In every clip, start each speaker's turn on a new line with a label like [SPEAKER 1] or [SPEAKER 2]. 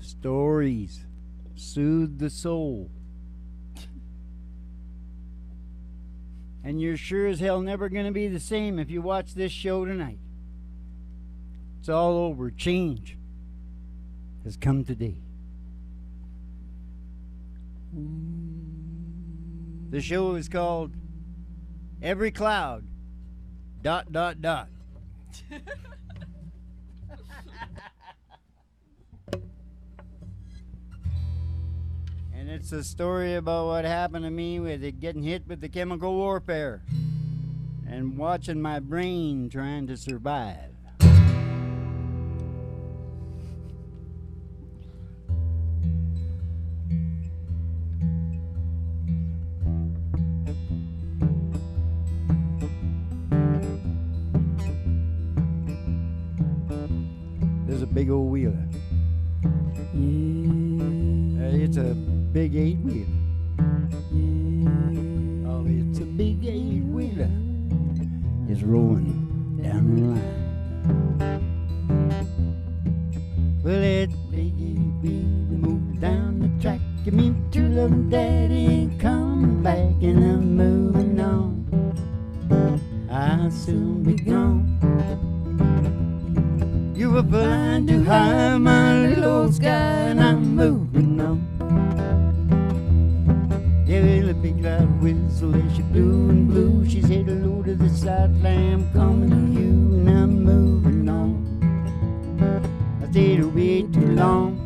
[SPEAKER 1] Stories soothe the soul. And you're sure as hell never going to be the same if you watch this show tonight. It's all over. Change has come today. The show is called Every Cloud ... And it's a story about what happened to me with it getting hit with the chemical warfare and watching my brain trying to survive. There's a big old wheeler. It's a big 8-wheeler. Oh, it's a big 8-wheeler. It's rolling down the line. Well, it's big 8-wheeler moving down the track. Give me true love, daddy, come back, and I'm moving on. I'll soon be gone. You were flying too high, my little old sky, and I'm moving on. Yeah, well, a big loud whistle as she blew and blew. She said hello to the southland, I'm coming to you, and I'm moving on. I stayed away too long.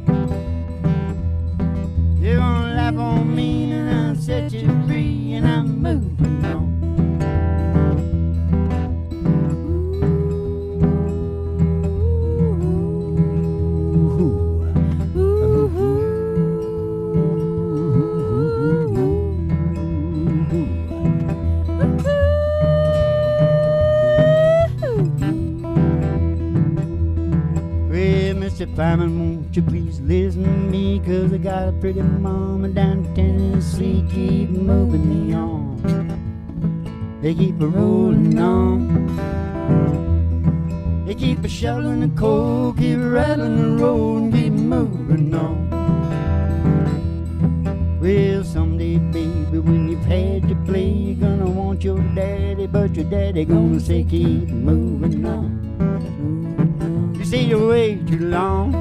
[SPEAKER 1] You're gonna laugh on me, and I'll set you free, and I'm moving on. Mr. Fireman, won't you please listen to me? 'Cause I got a pretty mama down in Tennessee. Keep moving me on. They keep a rolling on. They keep a shoveling the coal, keep rattling the road, and keep moving on. Well, someday, baby, when you've had your play, you're gonna want your daddy, but your daddy gonna say keep moving on. You say you're way too long.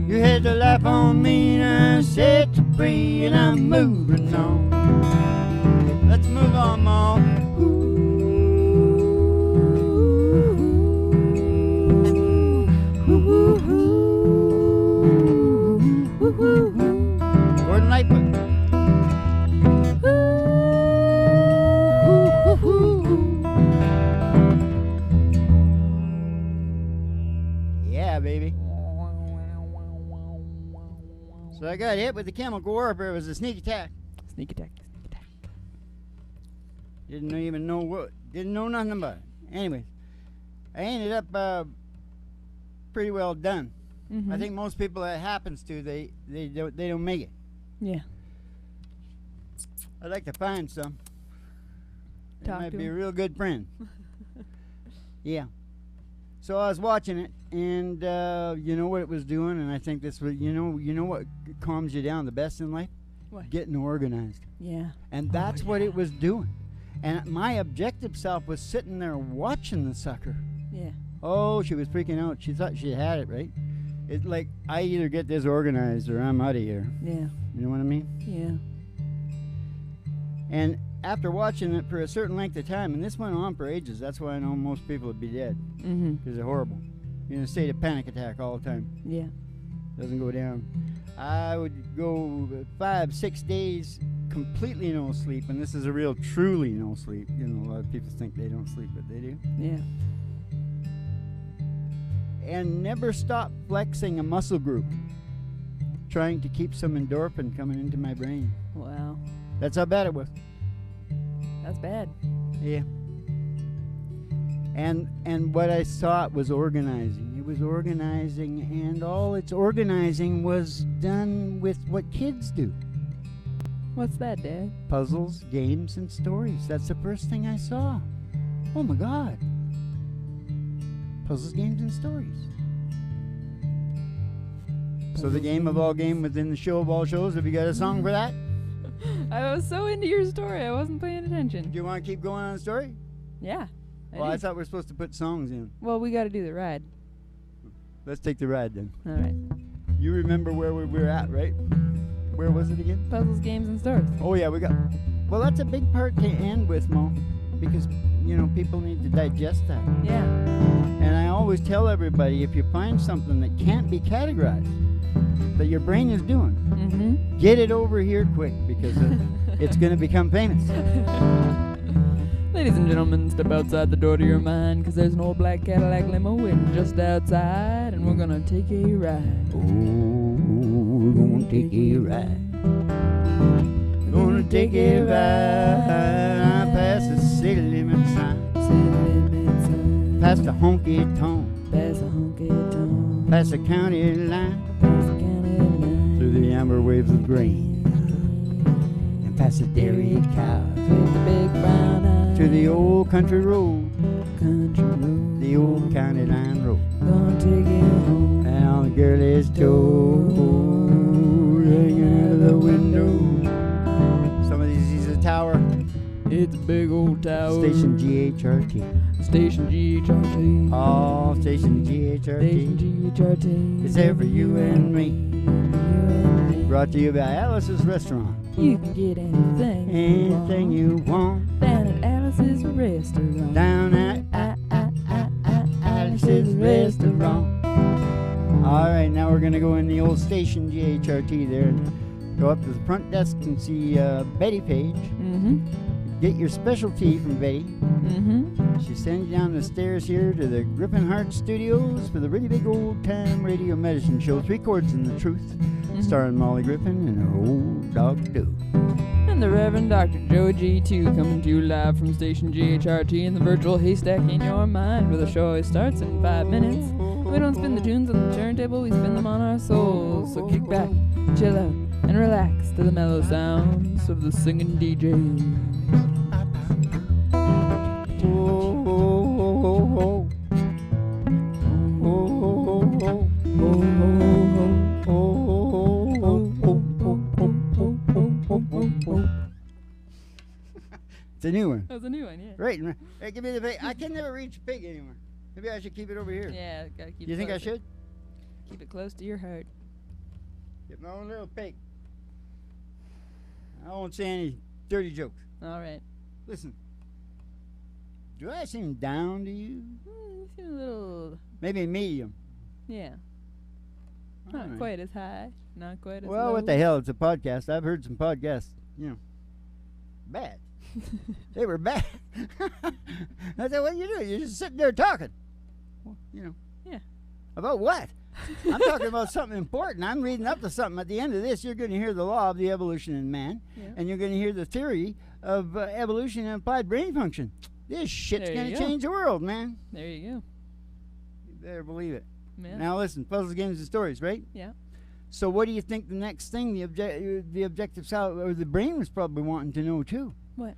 [SPEAKER 1] You had to laugh on me, and I set you free, and I'm moving on. Let's move on, Ma. Gordon Lightfoot. Yeah, baby. So I got hit with the chemical warfare. It was a sneak attack.
[SPEAKER 2] Sneak attack. Sneak attack.
[SPEAKER 1] Didn't even know what. Didn't know nothing about it. Anyways, I ended up pretty well done.
[SPEAKER 2] Mm-hmm.
[SPEAKER 1] I think most people that happens to, they don't make it.
[SPEAKER 2] Yeah.
[SPEAKER 1] I'd like to find some. It
[SPEAKER 2] Talk
[SPEAKER 1] might
[SPEAKER 2] to
[SPEAKER 1] be a
[SPEAKER 2] him.
[SPEAKER 1] real good friend. Yeah. So I was watching it, and you know what it was doing, and I think this was, you know what calms you down the best in life?
[SPEAKER 2] What?
[SPEAKER 1] Getting organized.
[SPEAKER 2] Yeah.
[SPEAKER 1] And that's what it was doing. And my objective self was sitting there watching the sucker.
[SPEAKER 2] Yeah.
[SPEAKER 1] Oh, she was freaking out. She thought she had it, right? It's like, I either get this organized or I'm out of here.
[SPEAKER 2] Yeah.
[SPEAKER 1] You know what I mean?
[SPEAKER 2] Yeah.
[SPEAKER 1] And after watching it for a certain length of time, and this went on for ages, that's why I know most people would be dead.
[SPEAKER 2] Mm-hmm.
[SPEAKER 1] Because they're horrible. You're in a state of panic attack all the time.
[SPEAKER 2] Yeah.
[SPEAKER 1] Doesn't go down. I would go 5-6 days completely no sleep, and this is a real truly no sleep. You know, a lot of people think they don't sleep, but they do.
[SPEAKER 2] Yeah.
[SPEAKER 1] And never stop flexing a muscle group, trying to keep some endorphin coming into my brain.
[SPEAKER 2] Wow.
[SPEAKER 1] That's how bad it was.
[SPEAKER 2] That's bad.
[SPEAKER 1] Yeah. And what I saw it was organizing. It was organizing, and all its organizing was done with what kids do.
[SPEAKER 2] What's that, Dad?
[SPEAKER 1] Puzzles, games, and stories. That's the first thing I saw. Oh my God. Puzzles, games, and stories. So the game of all game within the show of all shows. Have you got a song for that?
[SPEAKER 2] I was so into your story, I wasn't paying attention.
[SPEAKER 1] Do you want to keep going on the story?
[SPEAKER 2] Yeah.
[SPEAKER 1] Well, I
[SPEAKER 2] do.
[SPEAKER 1] thought we were supposed to put songs in.
[SPEAKER 2] Well, we got to do the ride.
[SPEAKER 1] Let's take the ride then.
[SPEAKER 2] All right.
[SPEAKER 1] You remember where we were at, right? Where was it again?
[SPEAKER 2] Puzzles, games, and stores.
[SPEAKER 1] Oh yeah, we got. Well, that's a big part to end with, Mo, because people need to digest that.
[SPEAKER 2] Yeah.
[SPEAKER 1] And I always tell everybody, if you find something that can't be categorized, that your brain is doing,
[SPEAKER 2] Mm-hmm.
[SPEAKER 1] get it over here quick, because it's going to become famous.
[SPEAKER 2] Ladies and gentlemen, step outside the door to your mind, 'cause there's an old black Cadillac limo waiting just outside, and we're gonna take a ride.
[SPEAKER 1] Oh, we're gonna take a ride. Gonna take a ride past the city limit sign, past the honky tonk, past the county line, through the amber waves of grain, and past the dairy cows,
[SPEAKER 2] With the big brown eyes,
[SPEAKER 1] to the old country road,
[SPEAKER 2] country road.
[SPEAKER 1] the old county line road.
[SPEAKER 2] Gonna take it home.
[SPEAKER 1] And on the girl's toe, hanging out of the window. Somebody sees a tower.
[SPEAKER 2] It's a big old tower.
[SPEAKER 1] Station GHRT.
[SPEAKER 2] Station GHRT.
[SPEAKER 1] Oh, station
[SPEAKER 2] Station
[SPEAKER 1] GHRT.
[SPEAKER 2] GHRT.
[SPEAKER 1] It's there for you and me.
[SPEAKER 2] You and me.
[SPEAKER 1] Brought to you by Alice's Restaurant.
[SPEAKER 2] You can get anything,
[SPEAKER 1] Anything you want.
[SPEAKER 2] down at Alice's Restaurant.
[SPEAKER 1] Down at Alice's Restaurant. All right, now we're going to go in the old station GHRT there and go up to the front desk and see Betty Page.
[SPEAKER 2] Mm-hmm.
[SPEAKER 1] Get your specialty from Betty.
[SPEAKER 2] Mm-hmm.
[SPEAKER 1] She sends you down the stairs here to the Griffin Hart Studios for the really big old time radio medicine show, 3 Chords and the Truth, starring Molly Griffin and her old dog Doo.
[SPEAKER 2] And the Reverend Dr. Joe G2 coming to you live from Station GHRT in the virtual haystack in your mind, where the show always starts in 5 minutes. We don't spin the tunes on the turntable, we spin them on our souls. So kick back, chill out, and relax to the mellow sounds of the singing DJs.
[SPEAKER 1] It's a new one.
[SPEAKER 2] That was a new one, yeah.
[SPEAKER 1] Right. Hey, give me the pig. I can never reach pig anymore. Maybe I should keep it over here.
[SPEAKER 2] Yeah, gotta keep
[SPEAKER 1] You
[SPEAKER 2] it
[SPEAKER 1] think I
[SPEAKER 2] closer.
[SPEAKER 1] should?
[SPEAKER 2] Keep it close to your heart.
[SPEAKER 1] Get my own little pig. I won't say any dirty jokes.
[SPEAKER 2] All right.
[SPEAKER 1] Listen. Do I seem down to you?
[SPEAKER 2] You seem a little,
[SPEAKER 1] Maybe medium.
[SPEAKER 2] yeah,
[SPEAKER 1] All
[SPEAKER 2] not
[SPEAKER 1] right.
[SPEAKER 2] quite as high, not quite as
[SPEAKER 1] Well,
[SPEAKER 2] low.
[SPEAKER 1] what the hell? It's a podcast. I've heard some podcasts, bad. They were bad. I said, what are you doing? You're just sitting there talking. Well,
[SPEAKER 2] Yeah.
[SPEAKER 1] About what? I'm talking about something important. I'm reading up to something. At the end of this, you're going to hear the law of the evolution in man,
[SPEAKER 2] Yeah.
[SPEAKER 1] and you're going to hear the theory of evolution and applied brain function. This shit's
[SPEAKER 2] There
[SPEAKER 1] going
[SPEAKER 2] you
[SPEAKER 1] to
[SPEAKER 2] go.
[SPEAKER 1] change the world, man.
[SPEAKER 2] There you go.
[SPEAKER 1] You better believe it.
[SPEAKER 2] Yeah.
[SPEAKER 1] Now listen, puzzles, games, and stories, right?
[SPEAKER 2] Yeah.
[SPEAKER 1] So what do you think the next thing the objective cell or the brain was probably wanting to know too?
[SPEAKER 2] What?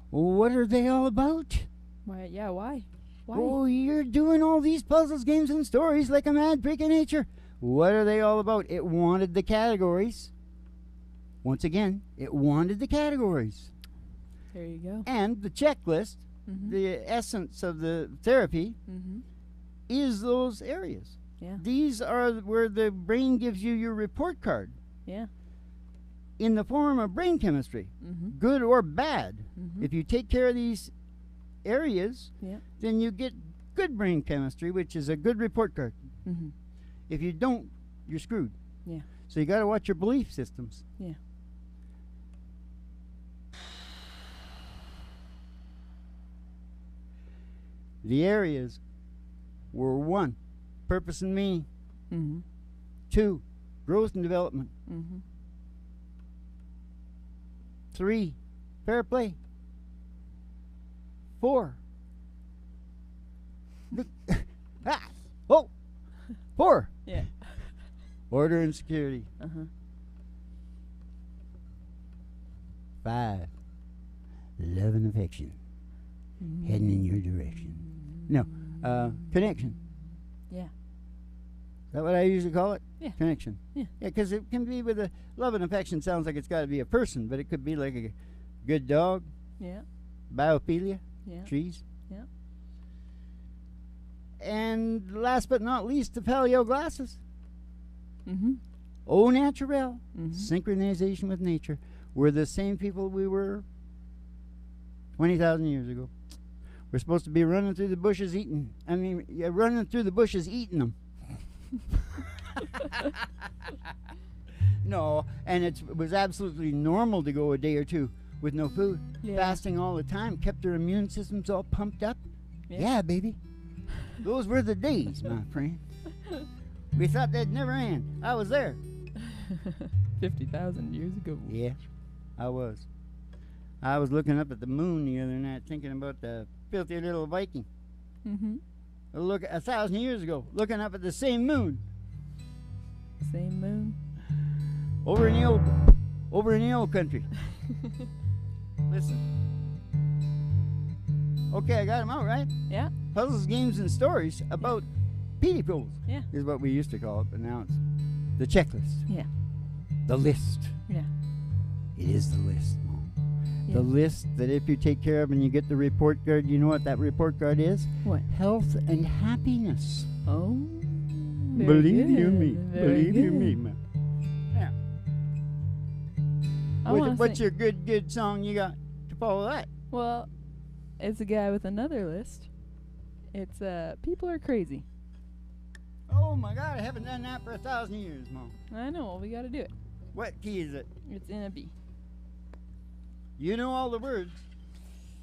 [SPEAKER 1] What are they all about?
[SPEAKER 2] Why? Yeah. Why? Why?
[SPEAKER 1] Oh, you're doing all these puzzles, games, and stories like a mad freak of nature. What are they all about? It wanted the categories. Once again, it wanted the categories.
[SPEAKER 2] There you go.
[SPEAKER 1] And the checklist,
[SPEAKER 2] Mm-hmm.
[SPEAKER 1] the essence of the therapy,
[SPEAKER 2] Mm-hmm.
[SPEAKER 1] is those areas.
[SPEAKER 2] Yeah.
[SPEAKER 1] These are where the brain gives you your report card
[SPEAKER 2] Yeah.
[SPEAKER 1] in the form of brain chemistry,
[SPEAKER 2] Mm-hmm.
[SPEAKER 1] good or bad.
[SPEAKER 2] Mm-hmm.
[SPEAKER 1] If you take care of these areas,
[SPEAKER 2] Yeah.
[SPEAKER 1] then you get good brain chemistry, which is a good report card.
[SPEAKER 2] Mm-hmm.
[SPEAKER 1] If you don't, you're screwed.
[SPEAKER 2] Yeah.
[SPEAKER 1] So you got to watch your belief systems.
[SPEAKER 2] Yeah.
[SPEAKER 1] The areas were 1, purpose and meaning.
[SPEAKER 2] Mm-hmm.
[SPEAKER 1] 2, growth and development.
[SPEAKER 2] Mm-hmm.
[SPEAKER 1] 3, fair play. 4, oh, 4,
[SPEAKER 2] Yeah.
[SPEAKER 1] order and security.
[SPEAKER 2] Uh-huh.
[SPEAKER 1] 5, love and affection, heading in your direction. No, connection.
[SPEAKER 2] Yeah.
[SPEAKER 1] that what I usually call it?
[SPEAKER 2] Yeah.
[SPEAKER 1] Connection.
[SPEAKER 2] Yeah.
[SPEAKER 1] Yeah, because it can be with a love and affection. Sounds like it's got to be a person, but it could be like a good dog,
[SPEAKER 2] Yeah.
[SPEAKER 1] biophilia,
[SPEAKER 2] Yeah.
[SPEAKER 1] trees.
[SPEAKER 2] Yeah.
[SPEAKER 1] And last but not least, the paleo glasses.
[SPEAKER 2] Mm-hmm.
[SPEAKER 1] Au naturel,
[SPEAKER 2] Mm-hmm.
[SPEAKER 1] synchronization with nature. We're the same people we were 20,000 years ago. We're supposed to be running through the bushes eating. Running through the bushes eating them. No, and it was absolutely normal to go a day or two with no food.
[SPEAKER 2] Yeah.
[SPEAKER 1] Fasting all the time kept their immune systems all pumped up.
[SPEAKER 2] Yeah.
[SPEAKER 1] Yeah, baby. Those were the days, my friend. We thought they'd never end. I was there.
[SPEAKER 2] 50,000 years ago.
[SPEAKER 1] Yeah, I was. I was looking up at the moon the other night thinking about the filthy little Viking.
[SPEAKER 2] Mm-hmm.
[SPEAKER 1] Look, 1,000 years ago, looking up at the same moon
[SPEAKER 2] Same moon.
[SPEAKER 1] over in the old country. Listen. Okay, I got them out, right?
[SPEAKER 2] Yeah.
[SPEAKER 1] Puzzles, games, and stories about Petey Pools.
[SPEAKER 2] Yeah.
[SPEAKER 1] Is what we used to call it, but now it's the checklist.
[SPEAKER 2] Yeah.
[SPEAKER 1] The list.
[SPEAKER 2] Yeah.
[SPEAKER 1] It is the list, Mom.
[SPEAKER 2] Yeah.
[SPEAKER 1] The list that if you take care of and you get the report card, you know what that report card is?
[SPEAKER 2] What?
[SPEAKER 1] Health and happiness.
[SPEAKER 2] Oh. Very
[SPEAKER 1] Believe you
[SPEAKER 2] good.
[SPEAKER 1] me.
[SPEAKER 2] Very
[SPEAKER 1] Believe you
[SPEAKER 2] good.
[SPEAKER 1] me, man. Yeah.
[SPEAKER 2] I wanna
[SPEAKER 1] What's
[SPEAKER 2] sing-
[SPEAKER 1] your good song you got to follow that?
[SPEAKER 2] Well, it's a guy with another list. It's People Are Crazy.
[SPEAKER 1] Oh my God, I haven't done that for 1,000 years, Mom.
[SPEAKER 2] I know. Well, we got to do it.
[SPEAKER 1] What key is it?
[SPEAKER 2] It's in a B.
[SPEAKER 1] You know all the words,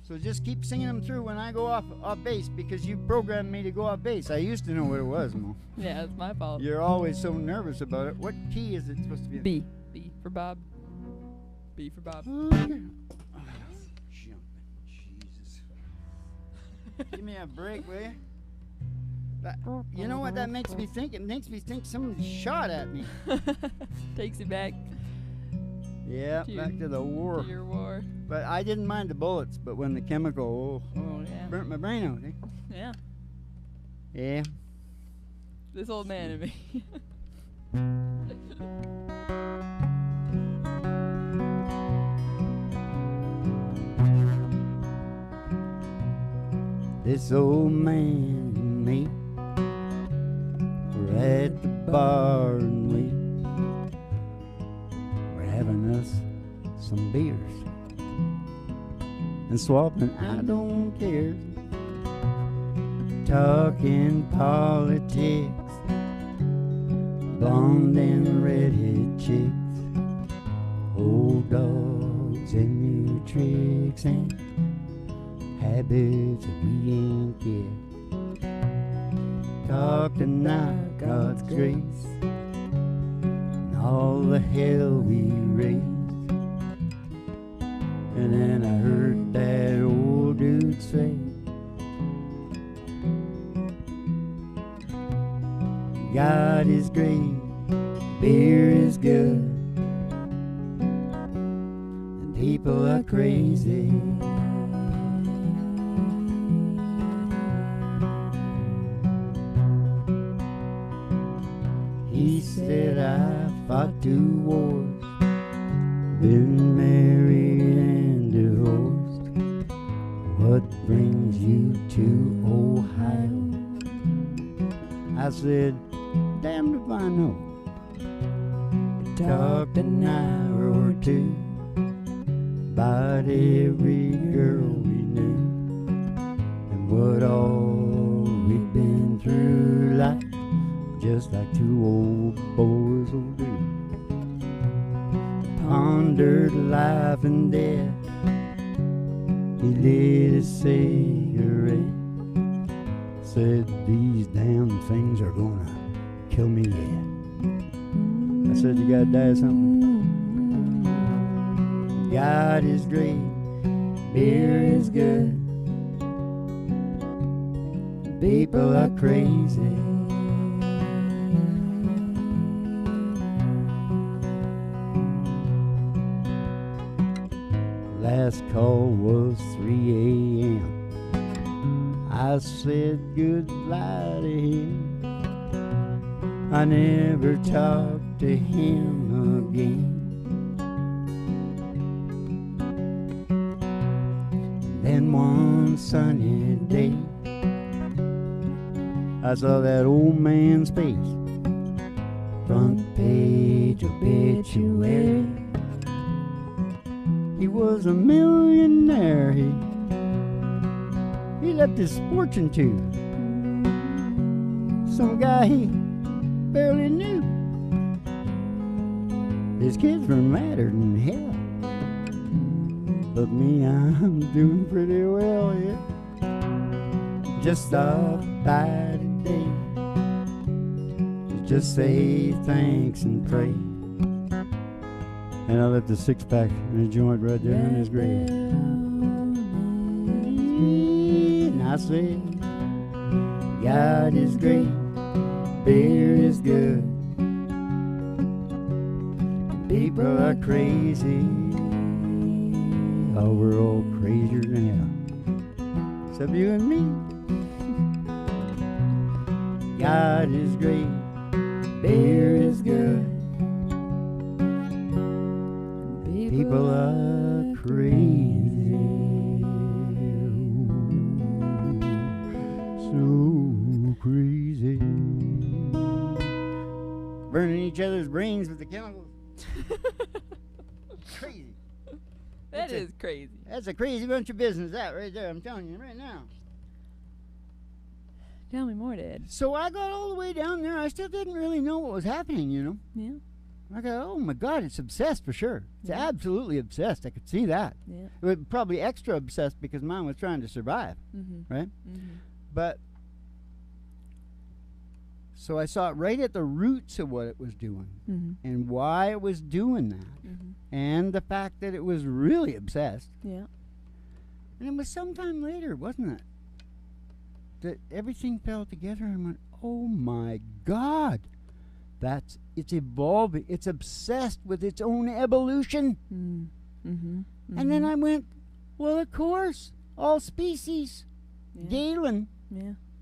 [SPEAKER 1] so just keep singing them through when I go off base because you programmed me to go off base. I used to know what it was, Mom.
[SPEAKER 2] Yeah, it's my fault.
[SPEAKER 1] You're always so nervous about it. What key is it supposed to be in?
[SPEAKER 2] B. B for Bob. B for Bob.
[SPEAKER 1] Okay. Oh, jumping. Jesus. Give me a break, will you? You know what that makes me think? It makes me think someone shot at me.
[SPEAKER 2] Takes you back
[SPEAKER 1] Yeah,
[SPEAKER 2] To
[SPEAKER 1] back to the war.
[SPEAKER 2] to your war.
[SPEAKER 1] But I didn't mind the bullets, but when the chemical
[SPEAKER 2] Oh, yeah.
[SPEAKER 1] burnt my brain out, eh?
[SPEAKER 2] Yeah.
[SPEAKER 1] Yeah.
[SPEAKER 2] This old man and me.
[SPEAKER 1] This old man and me were at the bar and we were having us some beers and swapping I don't care, talking politics, blonde and redhead chicks, old dogs and new tricks and habits that we ain't get. Talk tonight, God's grace, and all the hell we raised. And then I heard that old dude say, God is great, beer is good, and people are crazy. He said I fought 2 wars, been married and divorced. What brings you to Ohio? I said, damned if I know. We talked an hour or 2 about every girl we knew and what all we'd been through life, just like 2 old boys will do. Pondered life and death. He lit a cigarette. Said these damn things are gonna kill me yet. I said you gotta die of something. God is great, beer is good, people are crazy. Last call was 3 a.m. I said goodbye to him. I never talked to him again. Then one sunny day, I saw that old man's face, front page obituary. He was a millionaire. He left his fortune to some guy he barely knew. His kids were madder than hell. But me, I'm doing pretty well, yeah. Just stop by today, just say thanks and pray. And I left a 6-pack in a joint right there in his grave. And I say, God is great, beer is good, people are crazy. Oh, we're all crazier than hell, except you and me. God is great, beer is good, people are crazy, so crazy. Burning each other's brains with the chemicals. Crazy.
[SPEAKER 2] That is crazy.
[SPEAKER 1] That's a crazy bunch of business, that right there. I'm telling you right now.
[SPEAKER 2] Tell me more, Dad.
[SPEAKER 1] So I got all the way down there. I still didn't really know what was happening, you know.
[SPEAKER 2] Yeah.
[SPEAKER 1] I go, oh my God, it's obsessed for sure. It's absolutely obsessed. I could see that.
[SPEAKER 2] Yeah.
[SPEAKER 1] It was probably extra obsessed because mine was trying to survive, right? But so I saw it right at the roots of what it was doing and why it was doing that. And the fact that it was really obsessed.
[SPEAKER 2] Yeah.
[SPEAKER 1] And it was sometime later, wasn't it, that everything fell together and went, oh my God, it's evolving. It's obsessed with its own evolution. And then I went, well, of course, all species, Galen,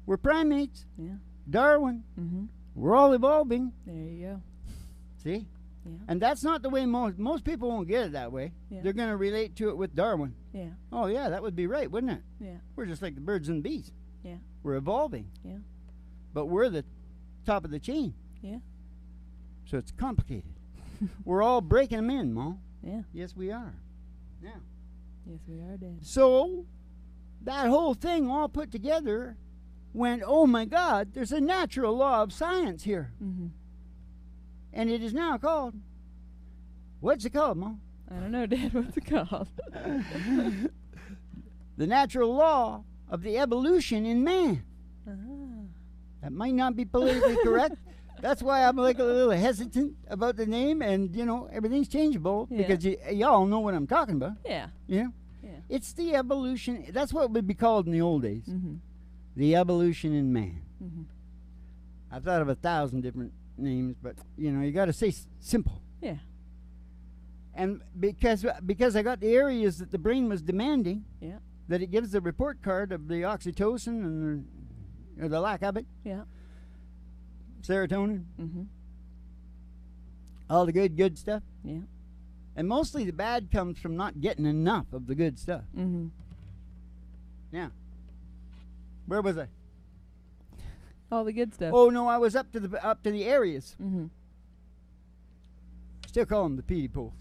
[SPEAKER 1] we're primates, Darwin, we're all evolving.
[SPEAKER 2] There you go.
[SPEAKER 1] See?
[SPEAKER 2] Yeah.
[SPEAKER 1] And that's not the way most people won't get it that way.
[SPEAKER 2] Yeah.
[SPEAKER 1] They're going to relate to it with Darwin.
[SPEAKER 2] Yeah.
[SPEAKER 1] Oh, yeah, that would be right, wouldn't it?
[SPEAKER 2] Yeah.
[SPEAKER 1] We're just like the birds and bees.
[SPEAKER 2] Yeah.
[SPEAKER 1] We're evolving.
[SPEAKER 2] Yeah.
[SPEAKER 1] But we're the top of the chain.
[SPEAKER 2] Yeah.
[SPEAKER 1] So it's complicated. We're all breaking them in, Ma.
[SPEAKER 2] Yeah.
[SPEAKER 1] Yes, we are. Yeah.
[SPEAKER 2] Yes, we are, Dad.
[SPEAKER 1] So that whole thing all put together went, oh, my God, there's a natural law of science here. And it is now called, what's it called, Ma?
[SPEAKER 2] I don't know, Dad. What's it called?
[SPEAKER 1] The natural law of the evolution in man. That might not be politically correct. That's why I'm like a little hesitant about the name, and, you know, everything's changeable because y'all know what I'm talking about.
[SPEAKER 2] Yeah.
[SPEAKER 1] You know?
[SPEAKER 2] Yeah.
[SPEAKER 1] It's the evolution. That's what it would be called in the old days. The evolution in man. I've thought of 1,000 different names, but, you know, you got to say simple.
[SPEAKER 2] Yeah.
[SPEAKER 1] And because I got the areas that the brain was demanding, that it gives the report card of the oxytocin and the lack of it, serotonin, all the good stuff.
[SPEAKER 2] Yeah.
[SPEAKER 1] And mostly the bad comes from not getting enough of the good stuff. Now, where was I?
[SPEAKER 2] All the good stuff.
[SPEAKER 1] Oh no, I was up to the areas. Still call them the PD pools,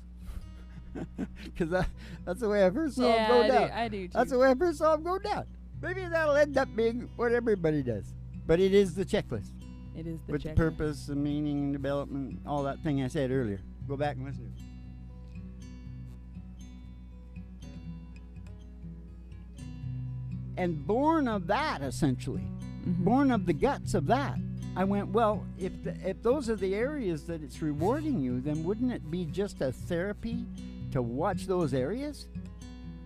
[SPEAKER 1] because that's the way I first saw them go down.
[SPEAKER 2] I do too.
[SPEAKER 1] That's the way I first saw them go down. Maybe that'll end up being what everybody does, but it is the checklist.
[SPEAKER 2] It is the
[SPEAKER 1] with the purpose, the meaning, development, all that thing I said earlier. Go back and listen to it. And born of that, essentially, born of the guts of that, I went, well, if those are the areas that it's rewarding you, then wouldn't it be just a therapy to watch those areas?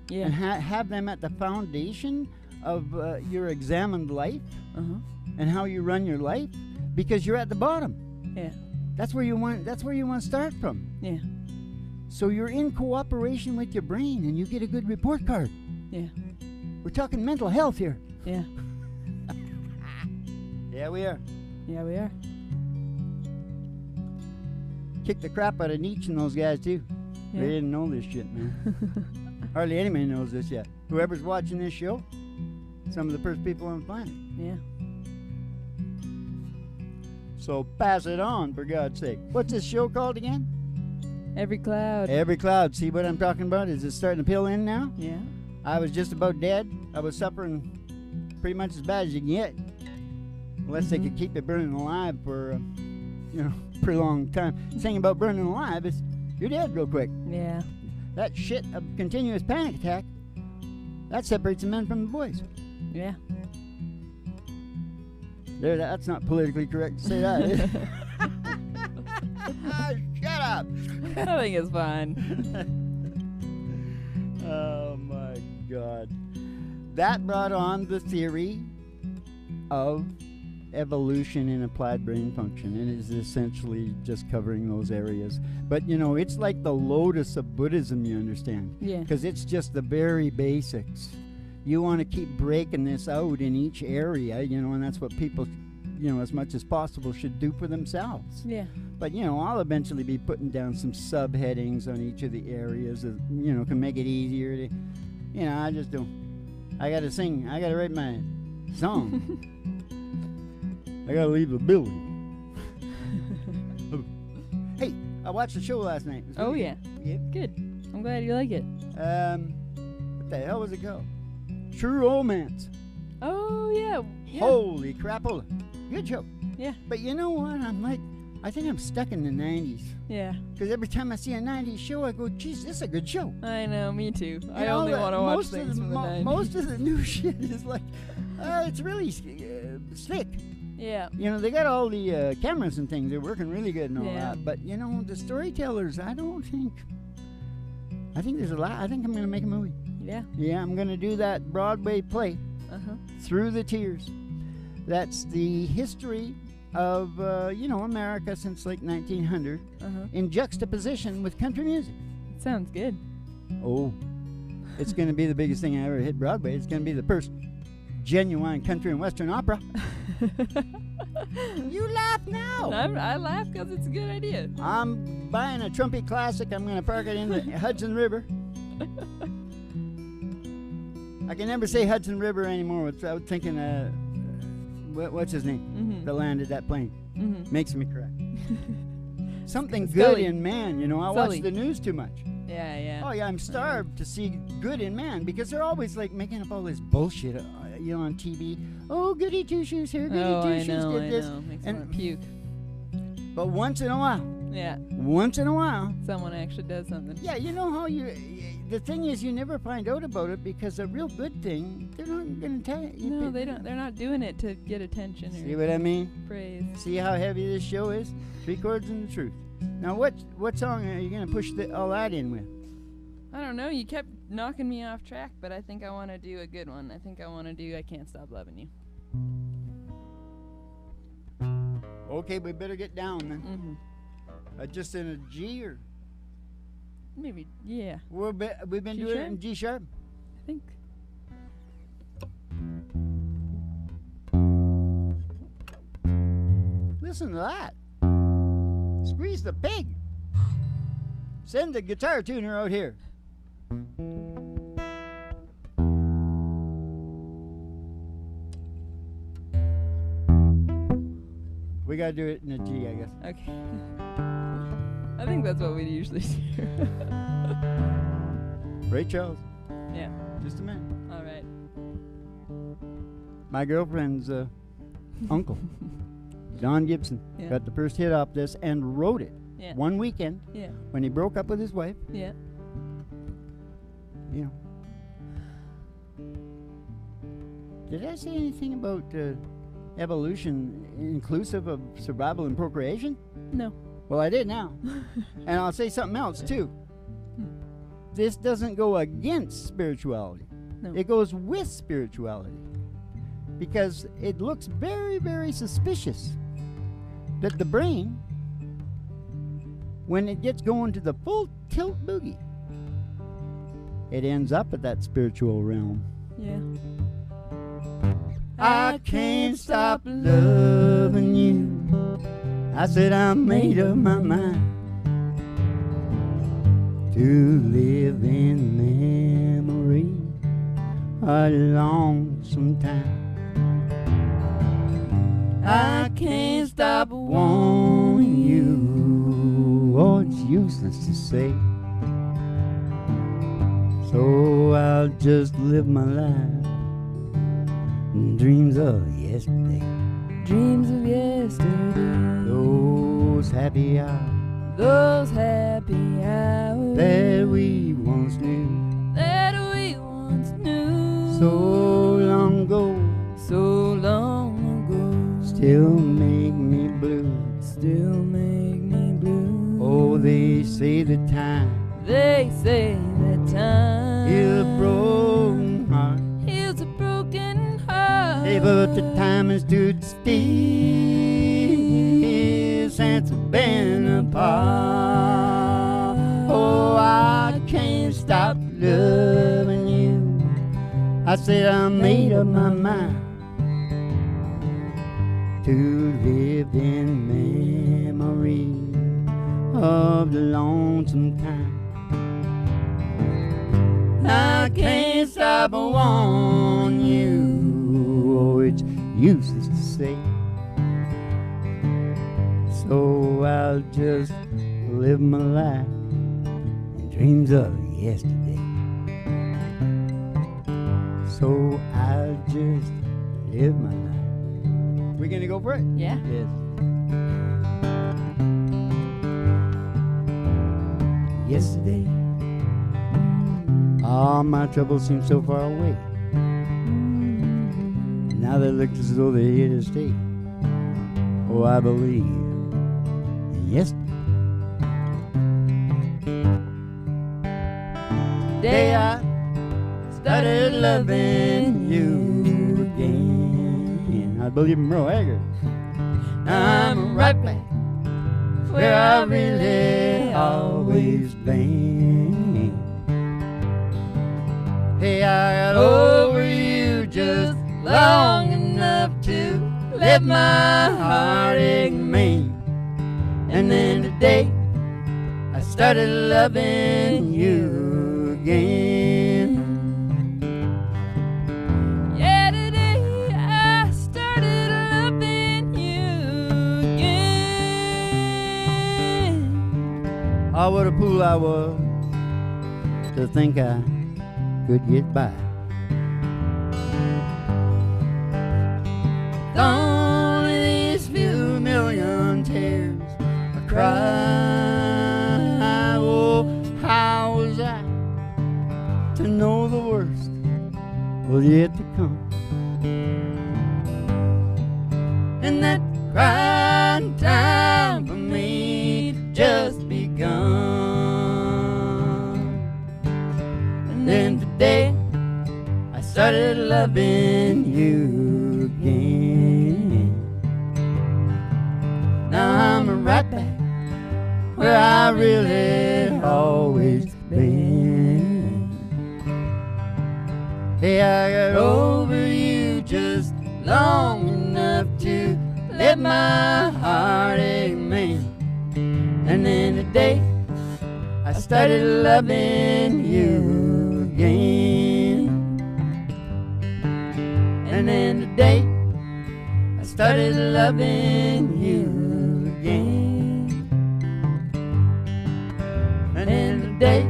[SPEAKER 2] Yeah.
[SPEAKER 1] And have them at the foundation of your examined life and how you run your life? Because you're at the bottom.
[SPEAKER 2] Yeah.
[SPEAKER 1] That's where you want to start from.
[SPEAKER 2] Yeah.
[SPEAKER 1] So you're in cooperation with your brain and you get a good report card.
[SPEAKER 2] Yeah.
[SPEAKER 1] We're talking mental health here.
[SPEAKER 2] Yeah.
[SPEAKER 1] Yeah, we are.
[SPEAKER 2] Yeah, we are.
[SPEAKER 1] kicked the crap out of Nietzsche and those guys too.
[SPEAKER 2] Yeah.
[SPEAKER 1] They didn't know this shit, man. Hardly anybody knows this yet. Whoever's watching this show, some of the first people on the planet.
[SPEAKER 2] Yeah.
[SPEAKER 1] So pass it on, for God's sake. What's this show called again?
[SPEAKER 2] Every cloud.
[SPEAKER 1] Every Cloud. See what I'm talking about? Is it starting to peel in now?
[SPEAKER 2] Yeah.
[SPEAKER 1] I was just about dead. I was suffering pretty much as bad as you can get. Unless they could keep you burning alive for, pretty long time. The thing about burning alive is you're dead real quick.
[SPEAKER 2] Yeah.
[SPEAKER 1] That shit of continuous panic attack, that separates the men from the boys.
[SPEAKER 2] Yeah.
[SPEAKER 1] There, that's not politically correct to say that, is it? Shut up!
[SPEAKER 2] I think it's fine.
[SPEAKER 1] Oh my God. That brought on the theory of evolution in applied brain function, and it is essentially just covering those areas. But it's like the lotus of Buddhism, you understand?
[SPEAKER 2] Yeah.
[SPEAKER 1] Because it's just the very basics. You want to keep breaking this out in each area, and that's what people, as much as possible should do for themselves.
[SPEAKER 2] Yeah.
[SPEAKER 1] But, I'll eventually be putting down some subheadings on each of the areas that, can make it easier to, I just don't. I got to sing. I got to write my song. I got to leave the building. Hey, I watched the show last night. It was
[SPEAKER 2] Oh,
[SPEAKER 1] really
[SPEAKER 2] yeah.
[SPEAKER 1] good. Yeah.
[SPEAKER 2] Good. I'm glad you like it.
[SPEAKER 1] What the hell was it called? True Romance.
[SPEAKER 2] Oh, yeah. Yeah.
[SPEAKER 1] Holy crapola. Good show.
[SPEAKER 2] Yeah.
[SPEAKER 1] But you know what? I think I'm stuck in the 90s.
[SPEAKER 2] Yeah.
[SPEAKER 1] Because every time I see a 90s show, I go, geez, this is a good show.
[SPEAKER 2] I know, me too. I
[SPEAKER 1] You know,
[SPEAKER 2] only want to watch things from the 90s.
[SPEAKER 1] Most of the new shit is like, it's really slick.
[SPEAKER 2] Yeah.
[SPEAKER 1] They got all the cameras and things. They're working really good and all
[SPEAKER 2] Yeah.
[SPEAKER 1] that. But, the storytellers, I think there's a lot. I think I'm going to make a movie.
[SPEAKER 2] Yeah.
[SPEAKER 1] Yeah, I'm going to do that Broadway play,
[SPEAKER 2] Uh-huh.
[SPEAKER 1] Through the Tears. That's the history of, America since like 1900
[SPEAKER 2] Uh-huh.
[SPEAKER 1] in juxtaposition with country music.
[SPEAKER 2] Sounds good.
[SPEAKER 1] Oh, it's going to be the biggest thing I ever hit Broadway. It's going to be the first genuine country and western opera. You laugh now.
[SPEAKER 2] I laugh because it's a good idea.
[SPEAKER 1] I'm buying a Trumpy Classic. I'm going to park it in the Hudson River. I can never say Hudson River anymore without thinking, what's his name?
[SPEAKER 2] Mm-hmm.
[SPEAKER 1] That landed that plane.
[SPEAKER 2] Mm-hmm.
[SPEAKER 1] Makes me cry. Something
[SPEAKER 2] It's
[SPEAKER 1] good
[SPEAKER 2] Sully.
[SPEAKER 1] in man, I watch
[SPEAKER 2] Sully.
[SPEAKER 1] the news too much.
[SPEAKER 2] Yeah, yeah.
[SPEAKER 1] Oh yeah, I'm starved to see good in man because they're always like making up all this bullshit, on TV. Oh, goody two shoes here, goody
[SPEAKER 2] Oh,
[SPEAKER 1] two
[SPEAKER 2] I
[SPEAKER 1] shoes
[SPEAKER 2] know,
[SPEAKER 1] did this.
[SPEAKER 2] Makes me
[SPEAKER 1] And-
[SPEAKER 2] want to puke.
[SPEAKER 1] But once in a while,
[SPEAKER 2] Yeah. Someone actually does something.
[SPEAKER 1] yeah, you know how the thing is you never find out about it because a real good thing, they're not going to tell you.
[SPEAKER 2] No, they don't. They're not doing it to get attention
[SPEAKER 1] See
[SPEAKER 2] or
[SPEAKER 1] what I mean?
[SPEAKER 2] praise.
[SPEAKER 1] See how heavy this show is? 3 chords and the truth. Now, what song are you going to push all that in with?
[SPEAKER 2] I don't know. You kept knocking me off track, but I think I want to do a good one. I think I want to do I Can't Stop Loving You.
[SPEAKER 1] Okay, we better get down then.
[SPEAKER 2] Mm-hmm.
[SPEAKER 1] Just in a G or?
[SPEAKER 2] Maybe, yeah.
[SPEAKER 1] We've been
[SPEAKER 2] G
[SPEAKER 1] doing it
[SPEAKER 2] sharp?
[SPEAKER 1] in G sharp.
[SPEAKER 2] I think.
[SPEAKER 1] Listen to that. Squeeze the pig. Send the guitar tuner out here. We gotta do it in a G, I guess.
[SPEAKER 2] Okay. I think that's what we usually do.
[SPEAKER 1] Ray Charles.
[SPEAKER 2] Yeah.
[SPEAKER 1] Just a minute.
[SPEAKER 2] All right.
[SPEAKER 1] My girlfriend's uncle, Don Gibson,
[SPEAKER 2] Yeah.
[SPEAKER 1] got the first hit off this and wrote it
[SPEAKER 2] Yeah.
[SPEAKER 1] one weekend
[SPEAKER 2] Yeah.
[SPEAKER 1] when he broke up with his wife.
[SPEAKER 2] Yeah.
[SPEAKER 1] You know. Did I say anything about evolution inclusive of survival and procreation?
[SPEAKER 2] No.
[SPEAKER 1] Well, I did now. And I'll say something else, too. This doesn't go against spirituality.
[SPEAKER 2] No.
[SPEAKER 1] It goes with spirituality. Because it looks very, very suspicious that the brain, when it gets going to the full tilt boogie, it ends up at that spiritual realm.
[SPEAKER 2] Yeah.
[SPEAKER 1] I can't stop loving you. I said I made up my mind. to live in memory a lonesome time. I can't stop wanting you. Oh, it's useless to say. So I'll just live my life in dreams of yesterday.
[SPEAKER 2] Dreams of yesterday.
[SPEAKER 1] Those happy hours
[SPEAKER 2] Those happy hours
[SPEAKER 1] that we once knew.
[SPEAKER 2] that we once knew.
[SPEAKER 1] So long ago,
[SPEAKER 2] So long ago.
[SPEAKER 1] still make me blue.
[SPEAKER 2] Still make me blue.
[SPEAKER 1] Oh, they say the time
[SPEAKER 2] They say that time
[SPEAKER 1] is a broken heart.
[SPEAKER 2] heals a broken heart.
[SPEAKER 1] Hey, but the time has stood still since we've been apart. Oh, I can't stop loving you. I said I made up my mind to live in memory of the lonesome time. I can't stop wanting you. Oh, it's useless to say. So I'll just live my life in dreams of yesterday. So I'll just live my life. We gonna go for it?
[SPEAKER 2] Yeah.
[SPEAKER 1] Yes. Yesterday, all my troubles seem so far away. Now they look as though they're here to stay. Oh, I believe in yesterday. Day I started loving you again. I believe in Merle Haggard. I'm right back where I really always been. Hey, I got over you just long enough to let my heartache me. And then today I started loving you again.
[SPEAKER 2] Yeah, today I started loving you again.
[SPEAKER 1] Oh, what a fool I was to think I could get by. Only these few million tears I cry. Oh, how was I to know the worst was yet to come? And that crying time for me just begun. And then today I started loving you again. Now I'm right back where I really always been. Hey, I got over you just long enough to let my heartache me. And then today I started loving you again. And then today I started loving you again. And then today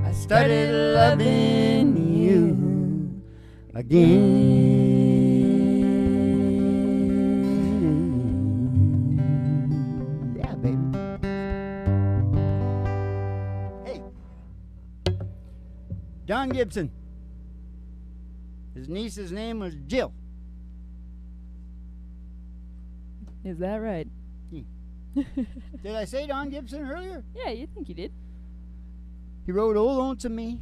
[SPEAKER 1] I started loving you again. Yeah, baby. Hey, John Gibson. His niece's name was Jill.
[SPEAKER 2] Is that right?
[SPEAKER 1] Did I say Don Gibson earlier?
[SPEAKER 2] Yeah, you think you did.
[SPEAKER 1] He wrote Old Lonesome Me,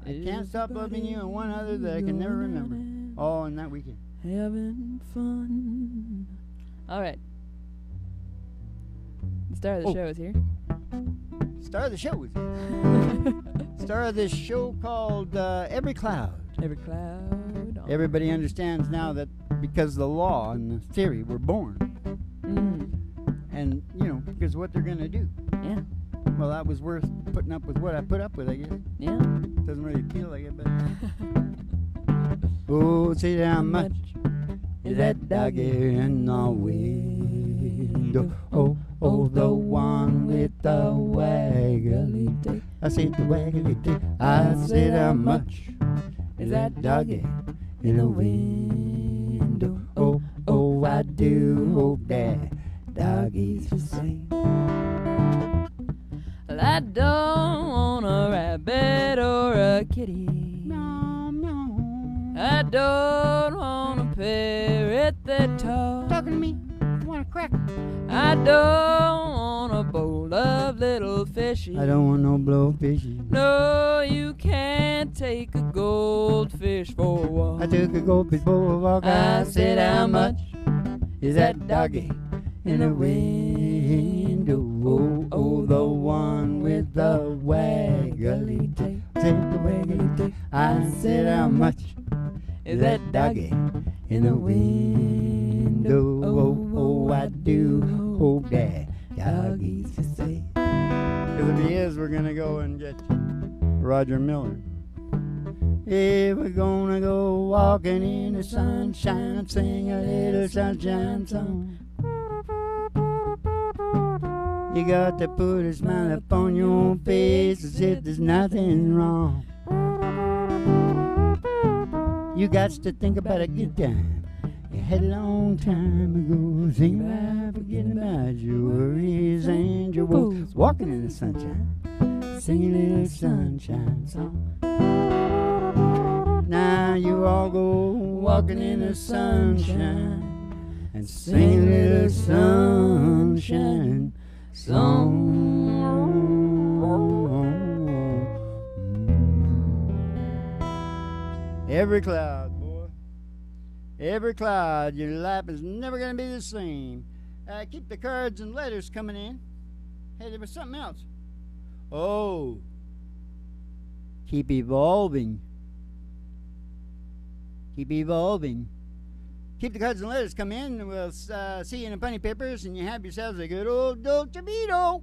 [SPEAKER 1] I Can't Stop Loving You, and one other that I can never remember. Oh, and that weekend.
[SPEAKER 2] Having fun. All right. The star of the show is here.
[SPEAKER 1] Star of the show is star of this show called Every Cloud.
[SPEAKER 2] Every cloud. On.
[SPEAKER 1] Everybody understands now that because the law and the theory were born.
[SPEAKER 2] Mm.
[SPEAKER 1] And, you know, because what they're going to do.
[SPEAKER 2] Yeah.
[SPEAKER 1] Well, that was worth putting up with what I put up with, I guess.
[SPEAKER 2] Yeah.
[SPEAKER 1] Doesn't really feel like it, but. Oh, see how much is that doggy in the window? Oh, oh, the one with the waggly tail. I said the waggly tail. I said how much is that doggy in the window? Oh, oh, I do hope that doggy's the same.
[SPEAKER 2] Well, I don't want a rabbit or a kitty. I don't want a parrot that talks.
[SPEAKER 1] Talking to me? You want a cracker?
[SPEAKER 2] I don't want a bowl of little fishies.
[SPEAKER 1] I don't want no blowfishy.
[SPEAKER 2] No, you can't take a goldfish for a walk.
[SPEAKER 1] I took a goldfish for a walk.
[SPEAKER 2] I said, how much
[SPEAKER 1] is that doggy in the window? Oh, oh, the one with the waggly tail. Said the waggly tail. I said, how much is that doggy in the window? Oh, oh, I do hope that doggy's to say. Because if he is, we're going to go and get Roger Miller. If we're gonna go walking in the sunshine, sing a little sunshine song. You got to put a smile upon your face as if there's nothing wrong. You got to think about a good time you had a long time ago. Think about forgetting about your worries and your woes. Walking in the sunshine, singing a little sunshine song. Now you all go walking in the sunshine and sing a little sunshine song. Every cloud, boy. Every cloud. Your life is never going to be the same. Keep the cards and letters coming in. Hey, there was something else. Oh. Keep evolving. Keep evolving. Keep the cards and letters come in, and we'll see you in the funny papers, and you have yourselves a good old Dolce Vito.